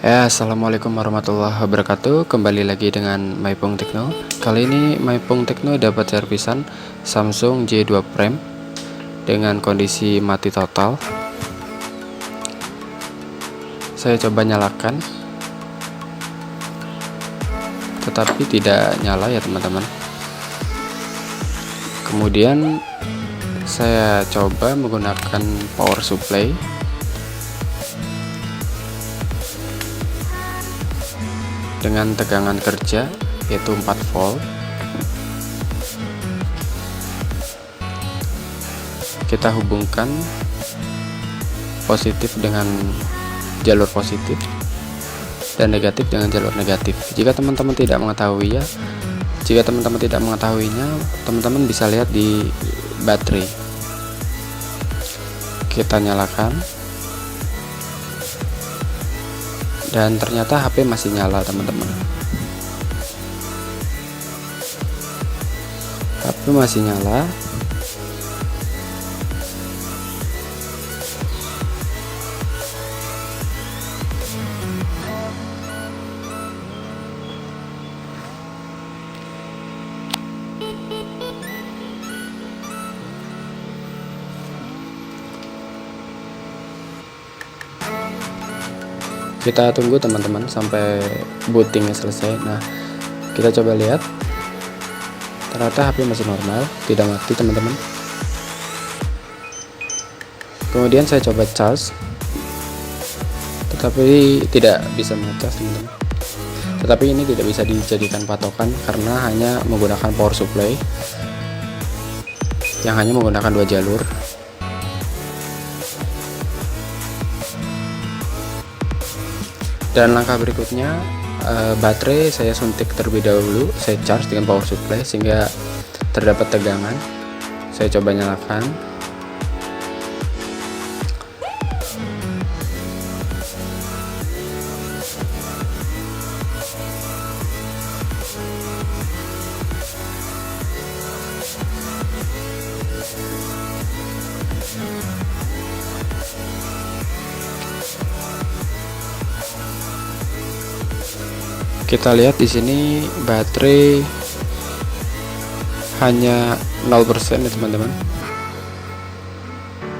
Assalamualaikum warahmatullahi wabarakatuh. Kembali lagi dengan Maipung Tekno. Kali ini Maipung Tekno dapat servisan Samsung J2 Prime dengan kondisi mati total. Saya coba nyalakan, tetapi tidak nyala ya teman-teman. Kemudian saya coba menggunakan power supply dengan tegangan kerja yaitu 4 volt. Kita hubungkan positif dengan jalur positif dan negatif dengan jalur negatif. Jika teman-teman tidak mengetahuinya, teman-teman bisa lihat di baterai. Kita nyalakan. Dan ternyata HP masih nyala teman-teman. HP masih nyala. Kita tunggu teman-teman sampai bootingnya selesai. Nah, kita coba lihat, ternyata HP masih normal, tidak mati teman-teman. Kemudian saya coba charge, tetapi tidak bisa mengecas teman-teman. Tetapi ini tidak bisa dijadikan patokan karena hanya menggunakan power supply yang hanya menggunakan 2 jalur. Dan langkah berikutnya, baterai saya suntik terlebih dahulu, saya charge dengan power supply sehingga terdapat tegangan. Saya coba nyalakan. Kita lihat di sini baterai hanya 0% ya teman-teman.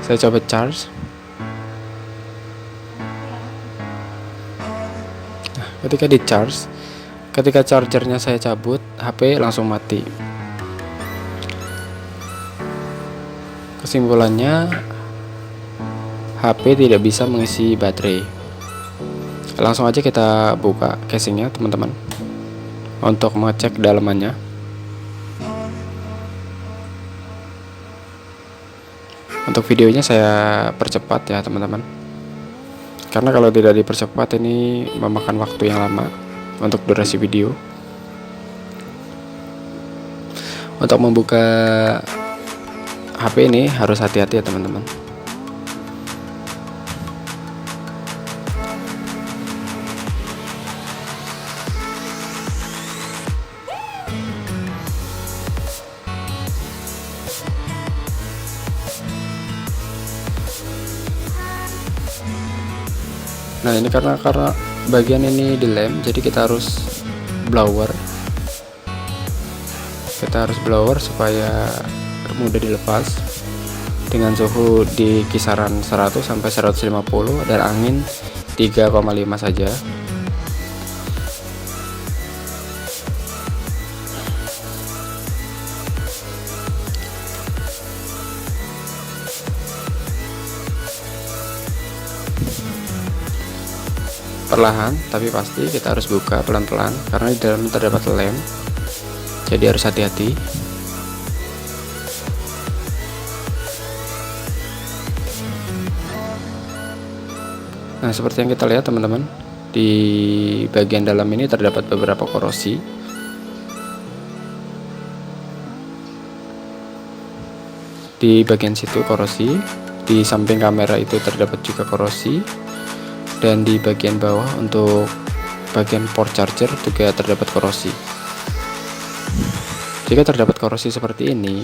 Saya coba charge. Nah, ketika di charge, ketika chargernya saya cabut, HP langsung mati. Kesimpulannya, HP tidak bisa mengisi baterai. Langsung aja kita buka casingnya teman-teman untuk mengecek dalamannya. Untuk videonya saya percepat ya teman-teman, karena kalau tidak dipercepat ini memakan waktu yang lama untuk durasi video. Untuk membuka HP ini harus hati-hati ya teman-teman. Nah, ini karena bagian ini dilem, jadi kita harus blower. Kita harus blower supaya mudah dilepas dengan suhu di kisaran 100 sampai 150 dan angin 3,5 saja. Perlahan tapi pasti kita harus buka pelan-pelan karena di dalam terdapat lem, jadi harus hati-hati. Nah, seperti yang kita lihat teman-teman, di bagian dalam ini terdapat beberapa korosi. Di bagian situ korosi, di samping kamera itu terdapat juga korosi. Dan di bagian bawah untuk bagian port charger juga terdapat korosi. Jika terdapat korosi seperti ini,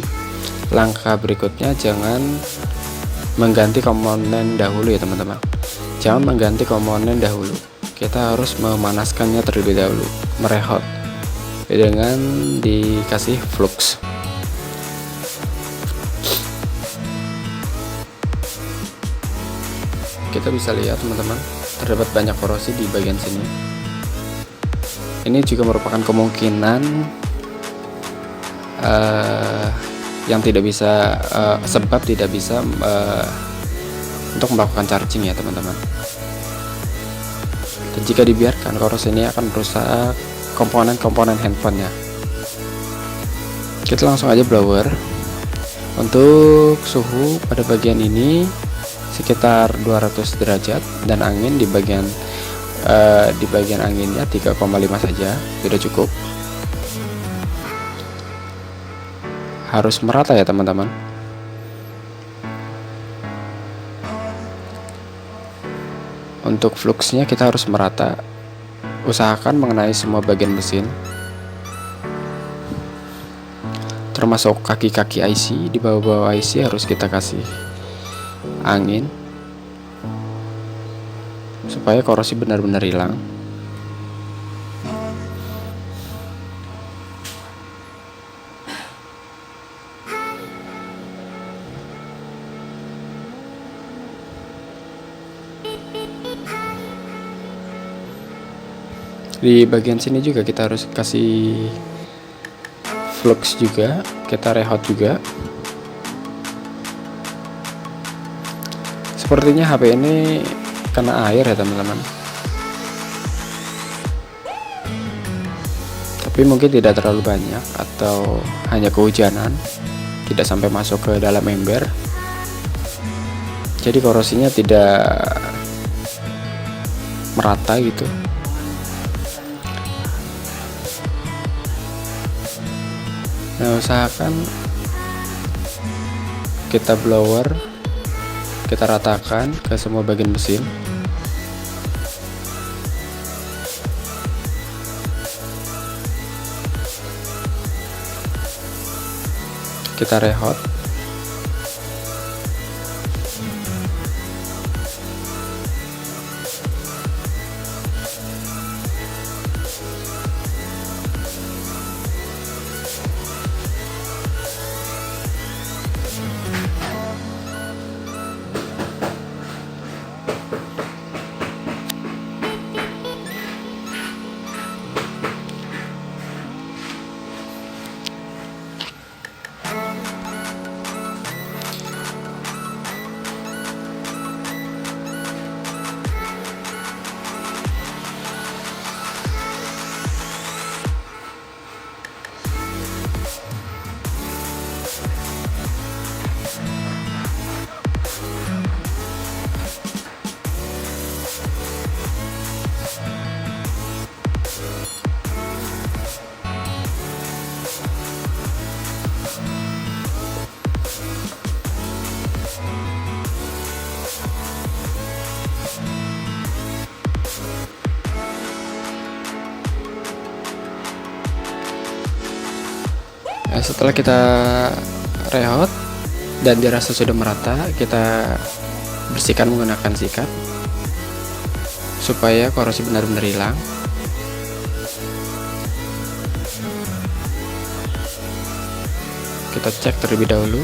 langkah berikutnya jangan mengganti komponen dahulu ya teman-teman. Jangan mengganti komponen dahulu. kita harus memanaskannya terlebih dahulu, merehot dengan dikasih flux. Kita bisa lihat teman-teman, terdapat banyak korosi di bagian sini. Ini juga merupakan kemungkinan yang tidak bisa, sebab tidak bisa untuk melakukan charging ya teman-teman. Dan jika dibiarkan, korosi ini akan merusak komponen-komponen handphonenya. Kita langsung aja blower. Untuk suhu pada bagian ini sekitar 200 derajat dan angin di bagian anginnya 3,5 saja sudah cukup. Harus merata ya teman-teman. Untuk fluxnya kita harus merata, usahakan mengenai semua bagian mesin, termasuk kaki-kaki IC. Di bawah-bawah IC harus kita kasih angin supaya korosi benar-benar hilang. Di bagian sini juga kita harus kasih flux juga, kita rehout juga. Sepertinya HP ini kena air ya teman-teman, tapi mungkin tidak terlalu banyak atau hanya kehujanan, tidak sampai masuk ke dalam ember, jadi korosinya tidak merata gitu. Nah, usahakan kita blower, kita ratakan ke semua bagian mesin. Kita rehout. Setelah kita rehout dan dirasa sudah merata, kita bersihkan menggunakan sikat supaya korosi benar-benar hilang. Kita cek terlebih dahulu.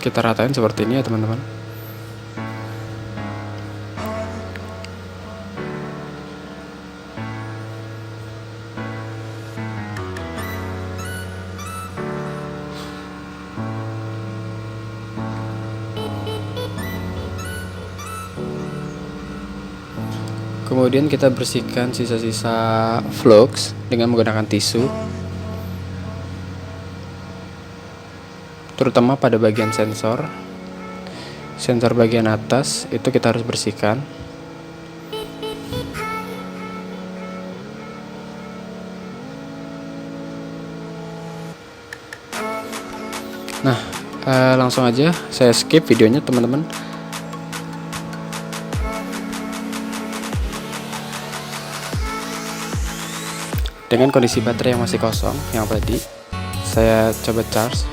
Kita ratain seperti ini ya teman-teman. Kemudian kita bersihkan sisa-sisa flux dengan menggunakan tisu, terutama pada bagian sensor bagian atas itu kita harus bersihkan. Nah, langsung aja saya skip videonya teman-teman. Dengan kondisi baterai yang masih kosong yang tadi, saya coba charge.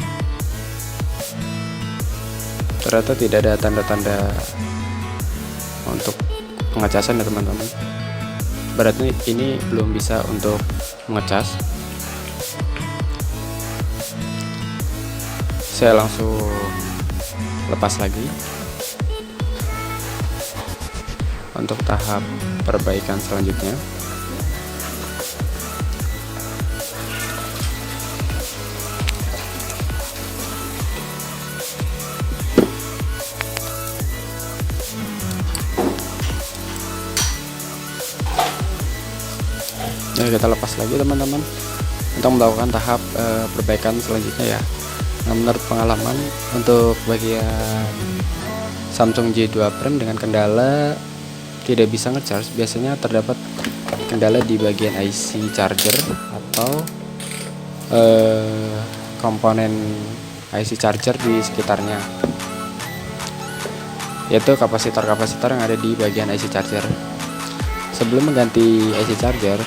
Ternyata tidak ada tanda-tanda untuk pengecasan ya teman-teman. Berarti ini belum bisa untuk mengecas. Saya langsung lepas lagi untuk tahap perbaikan selanjutnya. Ya, kita lepas lagi teman-teman untuk melakukan tahap perbaikan selanjutnya ya. Nah, menurut pengalaman untuk bagian Samsung J2 Prime dengan kendala tidak bisa ngecharge, biasanya terdapat kendala di bagian IC charger atau komponen IC charger di sekitarnya, yaitu kapasitor-kapasitor yang ada di bagian IC charger. Sebelum mengganti IC charger,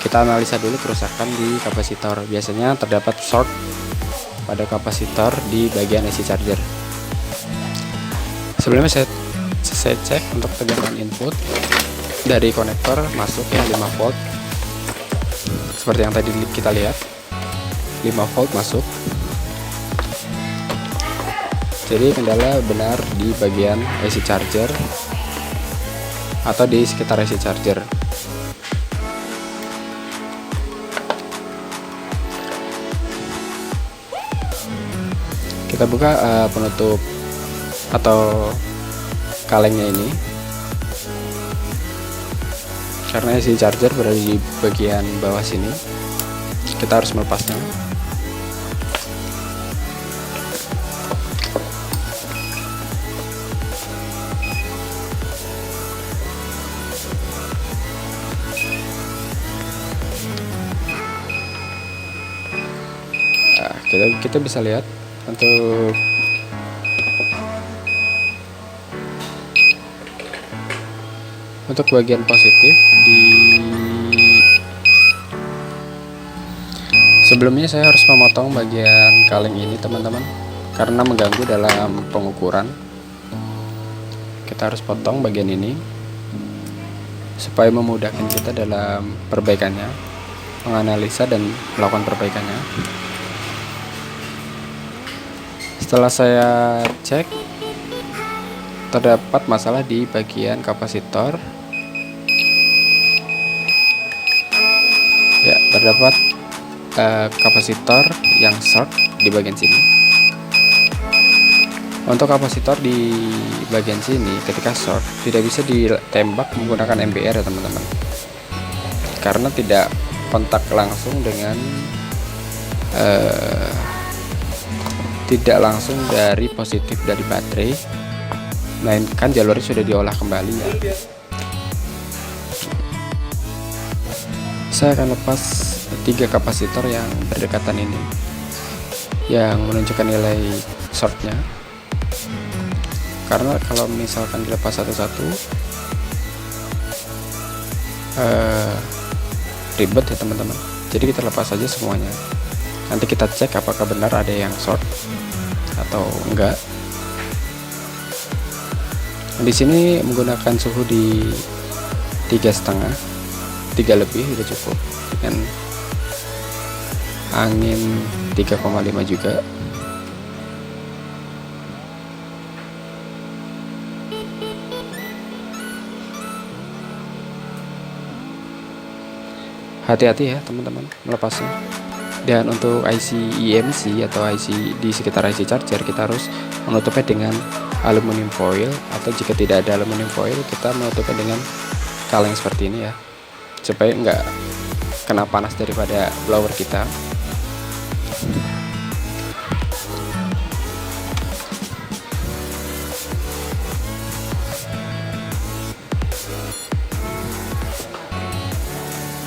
kita analisa dulu kerusakan di kapasitor. Biasanya terdapat short pada kapasitor di bagian IC charger. Sebelumnya saya cek untuk tegangan input dari konektor masuk ya 5 volt. Seperti yang tadi kita lihat, 5 volt masuk. Jadi kendala benar di bagian IC charger atau di sekitar IC charger. Kita buka penutup atau kalengnya ini, karena IC charger berada di bagian bawah sini. Kita harus melepasnya. Nah, kita bisa lihat untuk bagian positif sebelumnya saya harus memotong bagian kaleng ini teman-teman, karena mengganggu dalam pengukuran. Kita harus potong bagian ini supaya memudahkan kita dalam perbaikannya, menganalisa dan melakukan perbaikannya. Setelah saya cek, terdapat masalah di bagian kapasitor. Ya, terdapat kapasitor yang short di bagian sini. Untuk kapasitor di bagian sini ketika short tidak bisa ditembak menggunakan MBR ya teman-teman, karena tidak kontak langsung dengan tidak langsung dari positif dari baterai, melainkan jalurnya sudah diolah kembali ya. Saya akan lepas 3 kapasitor yang berdekatan ini, yang menunjukkan nilai shortnya, karena kalau misalkan dilepas satu-satu ribet ya teman-teman. Jadi kita lepas saja semuanya, nanti kita cek apakah benar ada yang short atau enggak. Di sini menggunakan suhu di 3,5, 3 lebih sudah cukup, dengan angin 3,5 juga. Hati-hati ya teman-teman melepasnya. Dan untuk IC EMC atau IC di sekitar IC charger, kita harus menutupnya dengan aluminium foil, atau jika tidak ada aluminium foil kita menutupnya dengan kaleng seperti ini ya, supaya nggak kena panas daripada blower kita.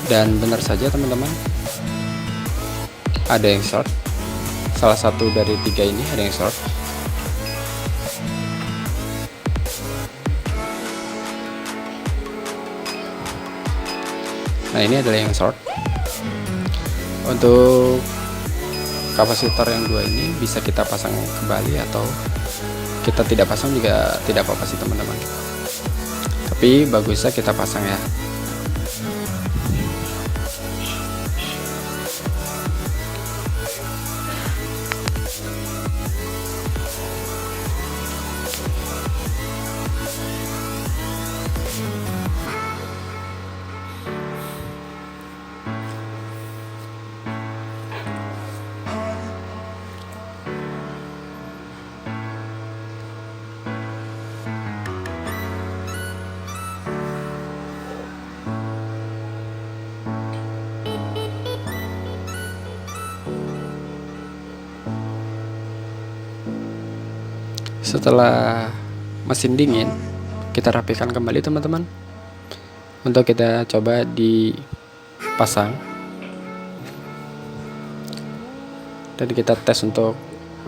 Dan benar saja teman-teman, ada yang short. Salah satu dari 3 ini ada yang short. Nah, ini adalah yang short. Untuk kapasitor yang dua ini bisa kita pasang kembali atau kita tidak pasang juga tidak apa-apa sih teman-teman, tapi bagusnya kita pasang ya. Setelah mesin dingin, kita rapikan kembali teman-teman. Untuk kita coba dipasang dan kita tes untuk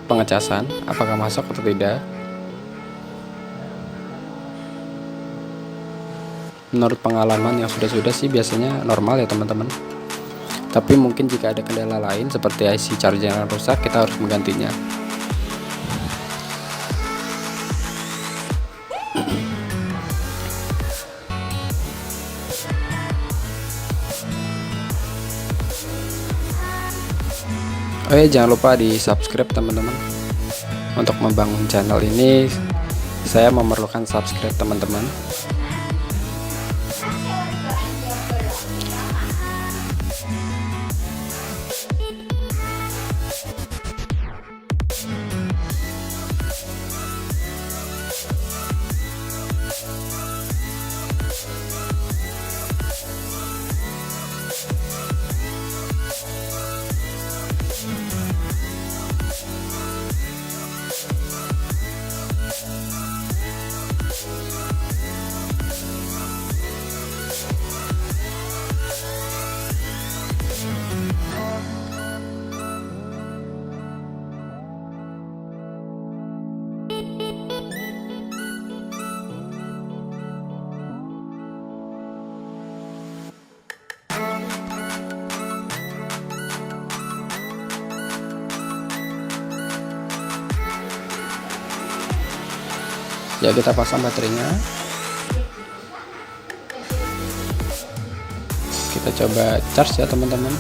pengecasan apakah masuk atau tidak. Menurut pengalaman yang sudah sih biasanya normal ya teman-teman, tapi mungkin jika ada kendala lain seperti IC charger yang rusak, kita harus menggantinya. Oh ya, jangan lupa di subscribe teman-teman. Untuk membangun channel ini saya memerlukan subscribe teman-teman. Ya, kita pasang baterainya. Kita coba charge ya teman-teman.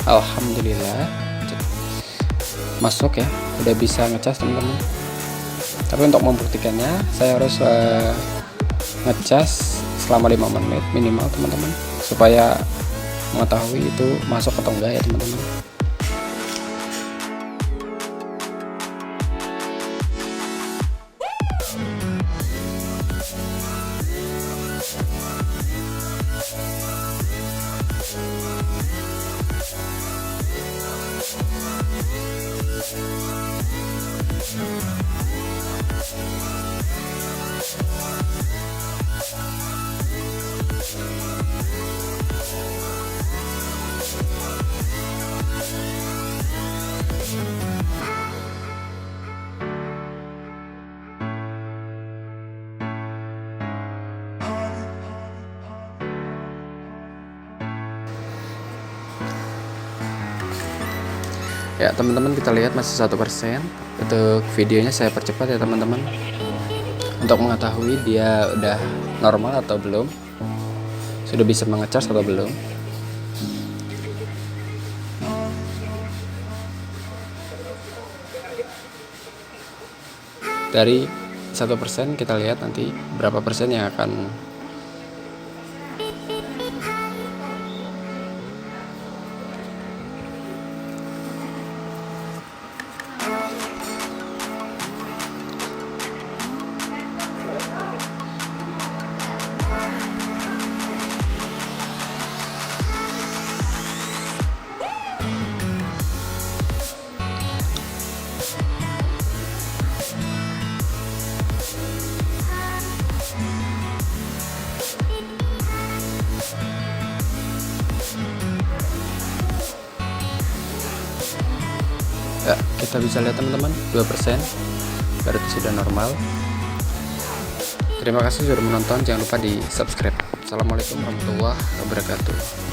Alhamdulillah masuk ya, udah bisa ngecas teman-teman. Tapi untuk membuktikannya saya harus ngecas selama 5 menit minimal teman-teman, supaya mengetahui itu masuk atau enggak ya teman-teman. Ya teman-teman, kita lihat masih 1%. Untuk videonya saya percepat ya teman-teman, untuk mengetahui dia udah normal atau belum, sudah bisa mengecas atau belum. Dari 1% kita lihat nanti berapa persen yang akan ya, kita bisa lihat teman-teman 2%, berarti sudah normal. Terima kasih sudah menonton, jangan lupa di subscribe. Assalamualaikum warahmatullahi wabarakatuh.